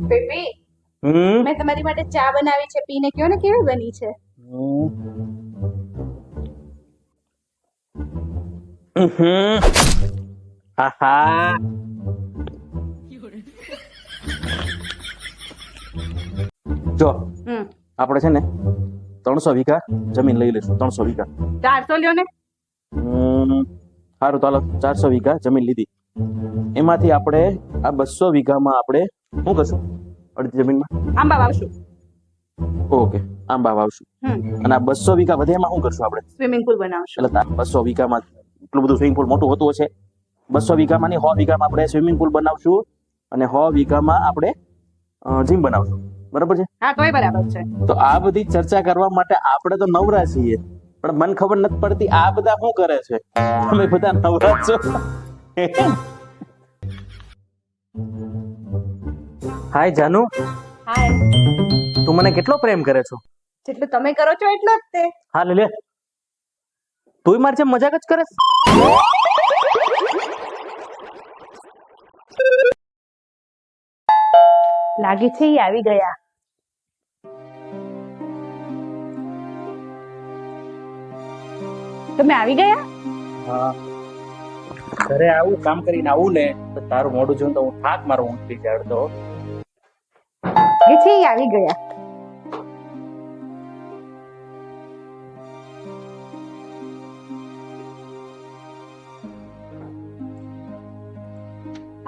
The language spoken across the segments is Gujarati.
બેબી મેં તમારી માટે ચા બનાવી છે, પીને કયો ને કેવી બની છે. આહા જો આપણે છે ને 300 વીઘા જમીન લઈ લઈશું. 300 વીઘા 400 લ્યો ને. સારું, ચાલો 400 વીઘા જમીન લીધી. એમાંથી આપણે આ 200 વીઘામાં આપણે શું કરશું? અડધી જમીનમાં આંબા વાવશું. ઓકે, આંબા વાવશું. અને આ 200 વીઘા વધે એમાં શું કરશું આપણે? સ્વિમિંગ પુલ બનાવશું. એટલે 200 વીઘામાં એટલું બધું સ્વિમિંગ પુલ મોટું હોતું હશે. 200 વીઘામાં ની 100 વીઘામાં આપણે સ્વિમિંગ પુલ બનાવશું અને 100 વીઘામાં આપણે જીમ બનાવશું. બરાબર છે? હા, તોય બરાબર છે. તો આ બધી ચર્ચા કરવા માટે આપણે તો નવરા છીએ, પણ મને ખબર નથી પડતી આ બધા શું કરે છે. તમે બધા નવરા છો? હાય જાનુ. હાય. તું મને કેટલો પ્રેમ કરે છો? જેટલું તમે કરો છો એટલો જ તે. હા લે, તુંય મારી જેમ મજાક જ કરે? લાગે છે ઈ આવી ગયા. તમે આવી ગયા? હા, ઘરે આવું કામ કરીને આવું ને તો તારું મોઢું જોઈને તો હું થાક મારો ઊંઘી ચડતો. લાગે છે ઈ આવી ગયા.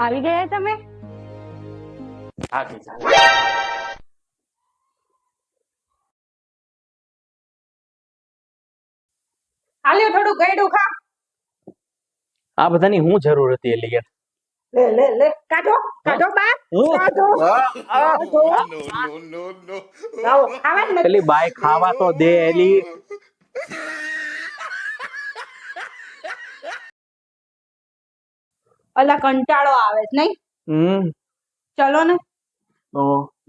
આવી ગયા તમે? થાકી જાય. આલ્યો થોડું ગયડું ખા. આ બધાની હું જરૂર હતી એલી યાર? લે લે લે કાઢો કાઢો બા કાઢો. લાવો ખાવા જ નથી. પેલી બાય ખાવા તો દે એલી. અલા કંટાળો આવે છે નહીં? ચલો ને.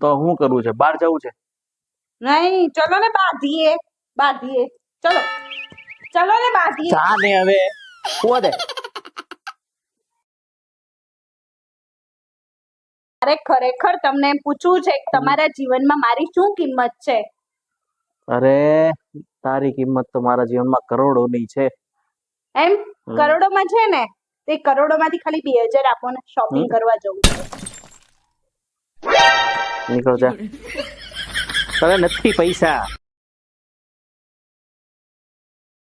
તો શું કરવું છે? બહાર જવું છે? નહીં, ચલો ને બાંધીએ. ચલો ચલો ને બાંધીએ. ચા ને હવે શું દે? અરે ખરેખર તમને એમ પૂછવું છે કે તમારા જીવનમાં મારી શું કિંમત છે? અરે તારી કિંમત તો મારા જીવનમાં કરોડોની છે. એમ કરોડોમાં છે ને? તે કરોડોમાંથી ખાલી 2000 આપો ને, શોપિંગ કરવા જવું છે. નીકળો જા. તને નથી પૈસા.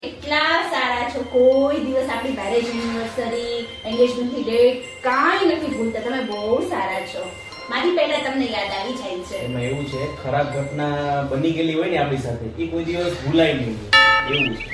એટલા સારા છો, કોઈ દિવસ આપણી મેરેજ એનિવર્સરી, એન્ગેજમેન્ટ ની ડેટ કાંઈ નથી ભૂલતા. તમે બહુ સારા છો. મારી પહેલા તમને યાદ આવી જાય છે. એમાં એવું છે, ખરાબ ઘટના બની ગયેલી હોય ને આપણી સાથે, એ કોઈ દિવસ ભૂલાય નહીં. એવું છે.